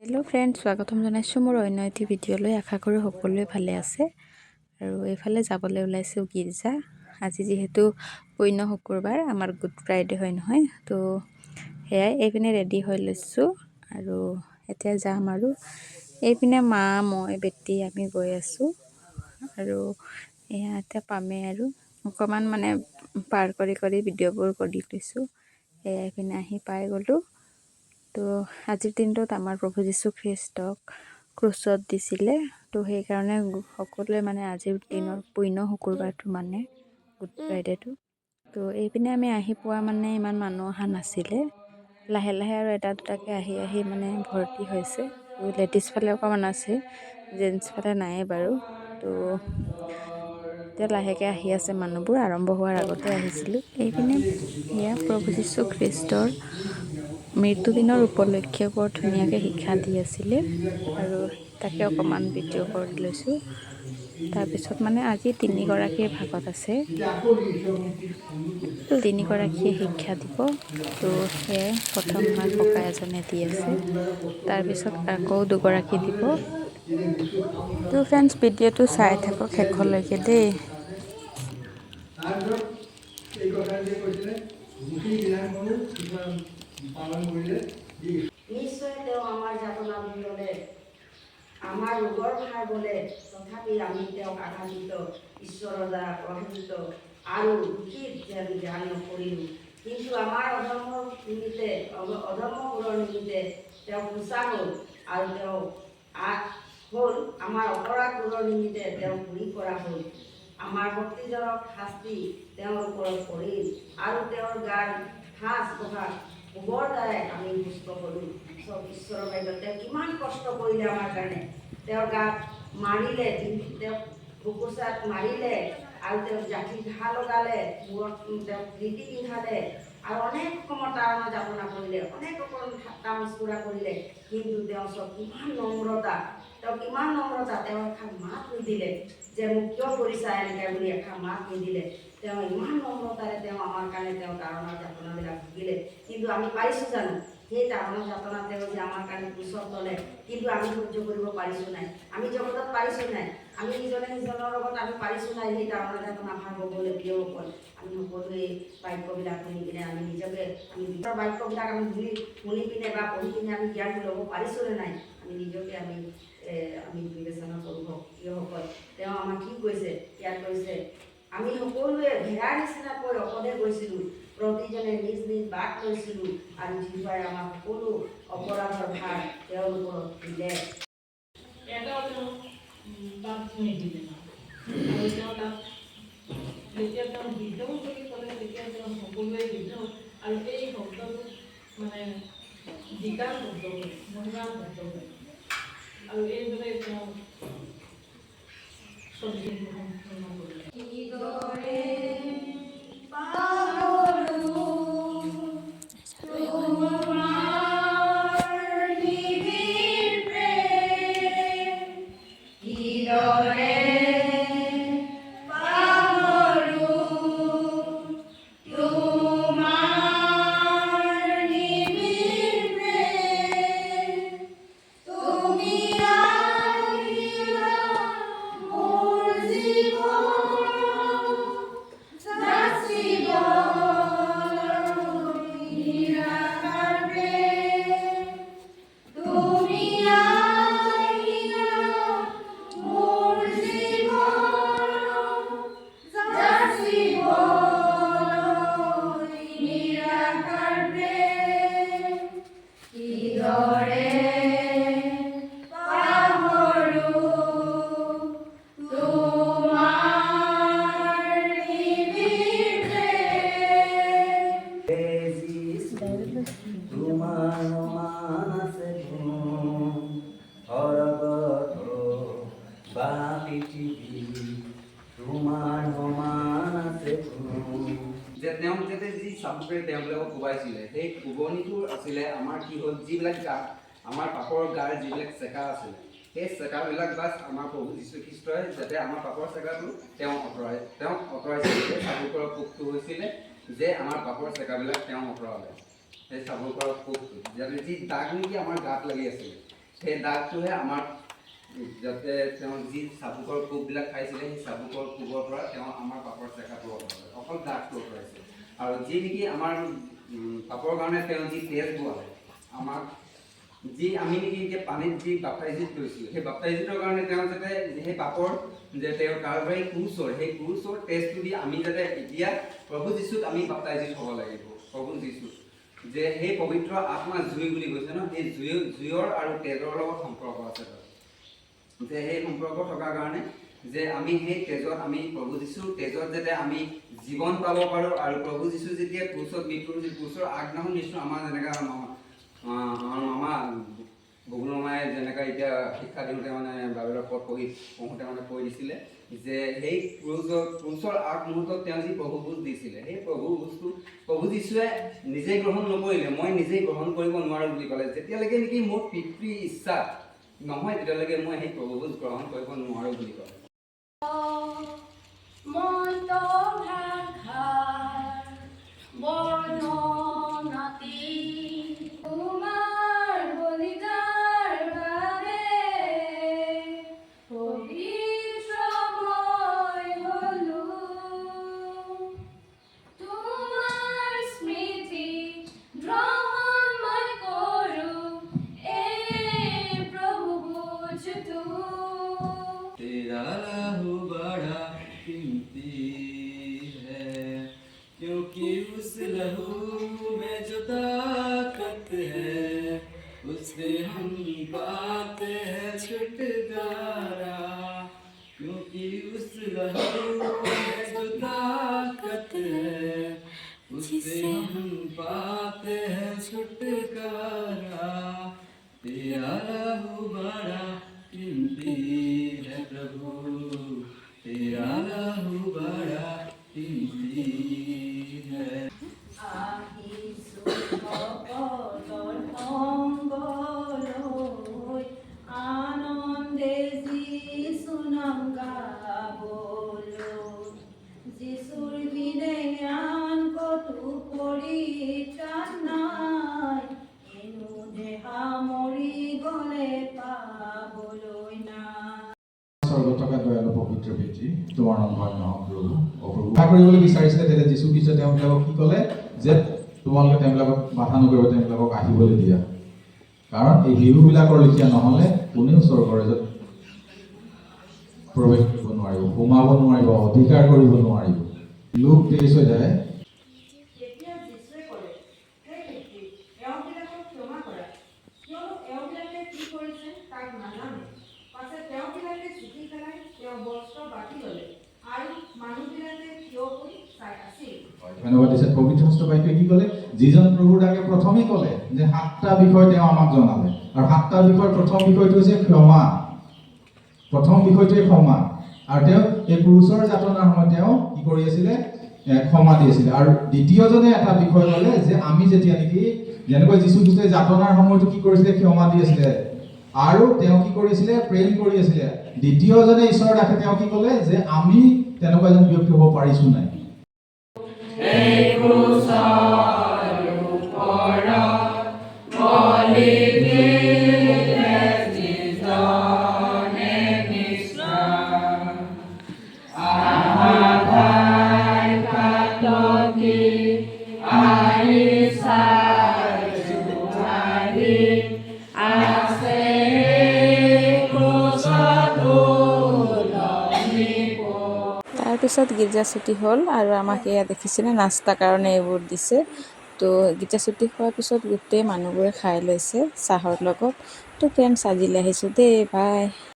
Hello' friend, স্বাগতম জনাইছোঁ মোৰ অন্য এটি ভিডিঅ'লৈ। আশা কৰোঁ সকলোৱে ভালে আছে। আৰু এইফালে যাবলৈ ওলাইছোঁ গীৰ্জা। আজি যিহেতু পূৰ্ণ শুক্ৰবাৰ, আমাৰ গুড ফ্ৰাইডে হয় নহয়, তো সেয়াই এইপিনে ৰেডি হৈ লৈছোঁ আৰু এতিয়া যাম। আৰু এইপিনে মা, মই, বেটি আমি গৈ আছোঁ আৰু এয়া এতিয়া পামেই আৰু অকণমান মানে পাৰ কৰি ভিডিঅ'বোৰ কৰি লৈছোঁ। এইপিনে আহি পাই গ'লোঁ। তো আজিৰ দিনটোত আমাৰ প্ৰভু যীশু খ্ৰীষ্টক ক্ৰুচত দিছিলে, তো সেইকাৰণে সকলোৱে মানে আজিৰ দিনৰ পূৰ্ণ শুকুৰবাৰটো মানে গুড ফ্ৰাইডেটো। তো এইপিনে আমি আহি পোৱা মানে ইমান মানুহ অহা নাছিলে, লাহে লাহে আৰু এটা দুটাকৈ আহি মানে ভৰ্তি হৈছে। তো লেডিজ ফালে অকণমান আছে, জেণ্টছ ফালে নাইয়ে বাৰু। তো এতিয়া লাহেকৈ আহি আছে মানুহবোৰ, আৰম্ভ হোৱাৰ আগতে আহিছিলোঁ। এইপিনে সেয়া প্ৰভু যীশু খ্ৰীষ্টৰ মৃত্যুদিনৰ উপলক্ষে বৰ ধুনীয়াকৈ শিক্ষা দি আছিলে আৰু তাকে অকণমান ভিডিঅ' কৰি লৈছোঁ। তাৰপিছত মানে আজি তিনিগৰাকীৰ ভাগত আছে, তিনিগৰাকীয়ে শিক্ষা দিব। তো সেয়াই প্ৰথম আমাৰ ককা এজনে দি আছে, তাৰপিছত আকৌ দুগৰাকী দিব। তো ফ্ৰেণ্ডছ, ভিডিঅ'টো চাই থাকক শেষলৈকে দেই। নিশ্চয় তেওঁ আমাৰ যাতনা বুলিলে, আমাৰ ৰোগৰ ভাৰ বলে, তথাপি আমি তেওঁক আঘাতিত, ঈশ্বৰৰ দ্বাৰা প্ৰভাৱিত আৰু দুখীত যেন জ্ঞান নকৰিলোঁ। কিন্তু আমাৰ অধৰ্মৰ নিমিত্তে, অধৰ্মবোৰৰ নিমিত্তে তেওঁ পোচা হ'ল আৰু তেওঁ হ'ল আমাৰ অপৰাধবোৰৰ নিমিত্তে তেওঁ গুৰি কৰা হ'ল। আমাৰ ভক্তিজনক শাস্তি তেওঁৰ ওপৰত পৰিল আৰু তেওঁৰ গাৰ সাজ প্ৰভাৱ কোবৰ দ্বাৰাই আমি সুস্থ হ'লোঁ। চব ঈশ্বৰৰ বাহিৰত তেওঁ কিমান কষ্ট কৰিলে আমাৰ কাৰণে। তেওঁৰ গাত মাৰিলে, তেওঁক বুকুচাত মাৰিলে আৰু তেওঁক জাঠি ঘাঁ লগালে, মূৰত তেওঁক ৰীতি পিন্ধালে আৰু অনেক সময় তাৰণা যাতনা কৰিলে, অনেক অকণ ঠাট্টা মস্কৰা কৰিলে। কিন্তু তেওঁ চব কিমান নম্ৰতা, তেওঁ কিমান নম্ৰতা, তেওঁ এষাৰ মাত নিদিলে যে মোক কিয় কৰিছা এনেকৈ বুলি, এষাৰ মাত নিদিলে। তেওঁ ইমান নম্ৰতাৰে তেওঁ আমাৰ কাৰণে তেওঁ তাৰণা যাতনাবিলাক ভুগিলে। কিন্তু আমি পাৰিছোঁ জানো সেই তাৰণা যাতনা তেওঁ যে আমাৰ কাৰণে ক্ৰুচত ল'লে, কিন্তু আমি সহ্য কৰিব পাৰিছোঁ নাই? আমি জগতত পাৰিছোঁ নাই? আমি ইজনে সিজনৰ লগত আমি পাৰিছোঁ নাই সেই তাৰণা যাতনা ভাগ হ'বলৈ? প্ৰিয়সকল, আমি সকলোৱে বাক্যবিলাক শুনি পিনে আমি নিজকে, আমি নিজৰ বাক্যবিলাক আমি শুনি পিনে বা পঢ়ি পিনে আমি জ্ঞান ল'ব পাৰিছোঁনে নাই? আমি নিজকে আমি বিবেচনা কৰোঁ। প্ৰিয়সকল, তেওঁ আমাক কি কৈছে? ইয়াত কৈছে, আমি সকলোৱে ভেড়াৰ নিচিনাকৈ অকলে গৈছিলোঁ, প্ৰতিজনে নিজ নিজ বাট লৈছিলোঁ আৰু জিহুৱাই আমাৰ সকলো অপৰাধৰ ভাৰ তেওঁৰ ওপৰত দিলে। এটাও তেওঁ তাত নিদিলে আৰু তেওঁ তাত যেতিয়া তেওঁ বৃদ্ধ বুলি ক'লে, তেতিয়া তেওঁ সকলোৱে বৃদ্ধ আৰু এই শব্দটো মানে বিকাশ শব্দ হয়, মহিমা শব্দ হয় আৰু এইদৰে তেওঁ চব্জি সম্পূৰ্ণ কৰিলে। যে তেওঁলোকে যি চাবুকেৰে তেওঁবিলাকক কোবাইছিলে, সেই কোবনিটো আছিলে আমাৰ কি হ'ল, যিবিলাক গাত আমাৰ পাপৰ গাৰ যিবিলাক চেকা আছিলে, সেই চেকাবিলাক বাছ আমাৰ প্ৰভু যীশু খ্ৰীষ্টই যাতে আমাৰ পাপৰ চেকাটো তেওঁক আঁতৰাইছিলে। সেই চাবুকৰ কোবটো হৈছিলে যে আমাৰ পাপৰ চেকাবিলাক তেওঁ আঁতৰালে। সেই চাবুকৰ কোবটো যি দাগ নেকি আমাৰ গাত লাগি আছিলে, সেই দাগটোহে আমাৰ যাতে তেওঁ যি চাবুকৰ কোববিলাক খাইছিলে সেই চাবুকৰ কোবৰ পৰা তেওঁ আমাৰ পাপৰ চেকাটো আঁতৰালে, অকল দাগটো আঁতৰাইছে। আৰু যি নেকি আমাৰ পাপৰ কাৰণে তেওঁ যি তেজ বোৱালে, আমাক যি আমি নেকি এতিয়া পানীত যি বাপ্তাইজিত লৈছিলোঁ, সেই বাপ্তাইজিতৰ কাৰণে তেওঁ যাতে সেই পাপৰ যে তেওঁৰ কালভাৰী ক্ৰুচৰ সেই ক্ৰুচৰ তেজটো দি আমি যাতে এতিয়া প্ৰভু যীশুত আমি বাপ্তাইজিত হ'ব লাগিব। প্ৰভু যীশুত যে সেই পবিত্ৰ আত্মা জুই বুলি কৈছে ন, সেই জুইৰ আৰু তেজৰ লগত সম্পৰ্ক আছে তাত। যে সেই সম্পৰ্ক থকাৰ কাৰণে যে আমি সেই তেজত আমি প্ৰভু যীশুৰ তেজত যাতে আমি জীৱন পাব পাৰোঁ। আৰু প্ৰভু যীশু যেতিয়া ক্ৰুচত ক্ৰুচৰ আগদিনাখন নিশ্চয় আমাৰ যেনেকৈ আমাৰ মামা বগুণ মামাই যেনেকৈ এতিয়া শিক্ষা দিওঁতে মানে বাইবেলৰ পথ পঢ়োঁতে মানে কৈ দিছিলে যে সেই ক্ৰুচৰ আগমুহূৰ্তত তেওঁ যি প্ৰভু ভোজ দিছিলে, সেই প্ৰভু ভোজটো প্ৰভু যীশুৱে নিজেই গ্ৰহণ নকৰিলে, মই নিজেই গ্ৰহণ কৰিব নোৱাৰোঁ বুলি ক'লে। যেতিয়ালৈকে নেকি মোৰ পিতৃৰ ইচ্ছা নহয় তেতিয়ালৈকে মই সেই প্ৰভু ভোজ গ্ৰহণ কৰিব নোৱাৰোঁ বুলি ক'লে। तेरा लहू बड़ा कीमती है, क्योंकि उस लहू में जो ताकत है उससे हम पाते हैं छुटकारा। क्योंकि उस लहू में जो ताकत है उससे हम पाते हैं छुटकारा। तेरा लहू बड़ा कीमती है प्रभु, तेरा लहू बड़ा कीमती है। আনন্দে যিশু নাম গাবলৈ, যিশুৰ বিনে আন কতো পৰিত্ৰাণ নাই, এনো দেহা মৰি গ'লে পাবলৈ নাই। স্বৰ্গত থকা দয়ালু পবিত্ৰ পিতৃ, তোমাৰ নাম ধন্য হওক প্ৰভু। ৰক্ষা কৰিবলৈ বিচাৰিছিলে তেতিয়া যীশু খ্ৰীষ্টই তেওঁলোকক কি ক'লে যে তোমালোকে তেওঁলোকক বাধা নকৰিব, তেওঁলোকক আহিবলৈ দিয়া, কাৰণ এই শিশুবিলাকৰ লেখীয়া নহ'লে কোনেও স্বৰ্গৰ ৰাজ্যত প্ৰৱেশ কৰিব নোৱাৰিব, সোমাব নোৱাৰিব, অধিকাৰ কৰিব নোৱাৰিব। লোক 23 হৈ যায়। তেতিয়া যীশুৱে ক'লে, হে পিতৃ, এওঁবিলাকক ক্ষমা কৰা, কিয়নো এওঁবিলাকে কি কৰিছে তাক নাজানে। পাছে তেওঁবিলাকে চুটি পেলাই তেওঁ বস্ত্ৰ বাতি ল'লে, আৰু মানুহবিলাকে থিয় হৈ চাই আছিল। ধন্যবাদ দিছে। পবিত্ৰ শাস্ত্ৰ বাক্যই কি ক'লে? যিজন প্ৰভুৰ ডাকে প্ৰথমেই ক'লে যে 7টা বিষয় তেওঁ আমাক জনালে, আৰু 7টা বিষয়ৰ প্ৰথম বিষয়টো হৈছে ক্ষমা। প্ৰথম বিষয়টোৱে ক্ষমা। আৰু তেওঁ এই ক্ৰুচৰ যাতনাৰ সময়ত তেওঁ কি কৰি আছিলে? ক্ষমা দি আছিলে। আৰু দ্বিতীয়জনে এটা বিষয় ক'লে যে আমি যেতিয়া নেকি যেনেকৈ যীশু খ্ৰীষ্টই যাতনাৰ সময়তো কি কৰিছিলে? ক্ষমা দি আছিলে, আৰু তেওঁ কি কৰিছিলে? প্ৰেম কৰি আছিলে। দ্বিতীয়জনে ঈশ্বৰৰ ডাকে তেওঁ কি ক'লে যে আমি তেনেকুৱা এজন ব্যক্তি হ'ব পাৰিছো নাই। তাৰপিছত গীৰ্জা ছুটি হ'ল আৰু আমাক এয়া দেখিছিলে নাস্তাৰ কাৰণে এইবোৰ দিছে। তো গীৰ্জা ছুটি হোৱাৰ পিছত গোটেই মানুহবোৰে খাই লৈছে চাহৰ লগত। তো ফ্ৰেণ্ডছ আজিলৈ আহিছোঁ দেই, বাই।